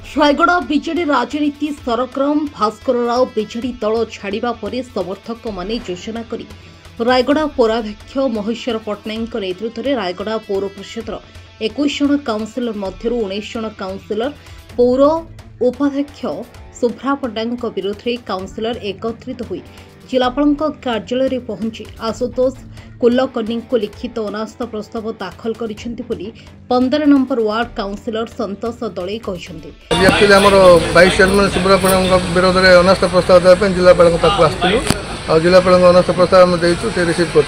रायगड़ा विजेडी राजनीति सरगरम भास्कर राव विजेडी दल छाड़ा पर समर्थक माने योजना कर रायगड़ा पौराध्यक्ष महेश्वर पट्टनायक नेतृत्व में रायगड़ा पौर परिषद 21 जन काउंसिलर मध्य 19 जन काउंसिलर पौर उपाध्यक्ष शुभ्रा पट्टनायक विरोध में काउंसिलर एकत्रित हुई जिलापाल कार्यालय में पहुंची आशुतोष कुलकर्णी को लिखित अनास्था प्रस्ताव दाखल कर 15 नंबर वार्ड काउंसिलर संतोष दले कहते वाइस चेयरमैन शुभ्रा पट्टनायक विरोध में अनास्था प्रस्ताव देवाई जिलापाल जिलापाल अनास्था प्रस्ताव रिसीव कर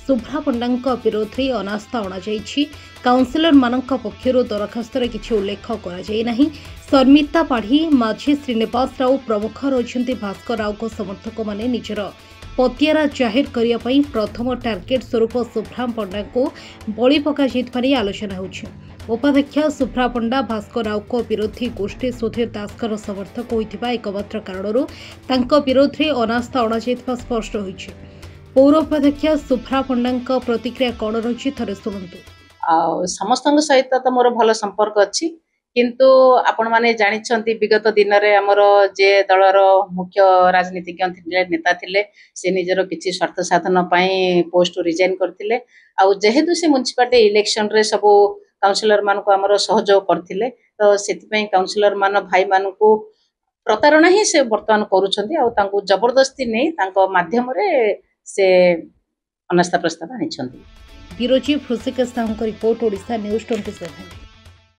शुभ्रा पट्टनायक विरोध में अनास्था अणाई काउंसिलर मानक पक्षर दरखास्त किसी उल्लेख कर शर्मिता पाढ़ी माझी श्रीनिवास राव प्रमुख रही भास्कर राव को समर्थक माने निजर पतियारा जाहिर करने प्रथम टार्गेट स्वरूप शुभ्रा पट्टनायक को बलि पकाई आलोचना होछि। उपाध्यक्ष शुभ्रा पंडा भास्कर राव को विरोधी गोष्ठी सुधीर दासकर समर्थक होइथिबा एकमात्र कारणरू विरोध में अनास्था अणाଯାଇଥିବା स्पष्ट होइछि। पौर उपाध्यक्ष शुभ्रा पट्टनायक प्रतिक्रिया कौन रही थे शुणु। समस्त सहित तो मोर भल संपर्क अच्छी किंतु आपण माने जानिछंती विगत दिन रे हमर जे दलर मुख्य राजनीतिज्ञ नेता थिले से निजर किछि स्वार्थ साधन पई पोस्ट रिजाइन करथिले आ जेहेतु से म्युनिसिपालिटी इलेक्शन रे सब काउंसिलर मान को हमर सहयोग करथिले तो सेति पई काउंसिलर मान भाई मान को प्रतारणा ही से वर्तमान करूछंती आ तांको जबरदस्ती नै तांको माध्यम रे से अनास्था प्रस्ताव आनिछंती। Bureau chief Rishikesh Sahu report Odisha news 27।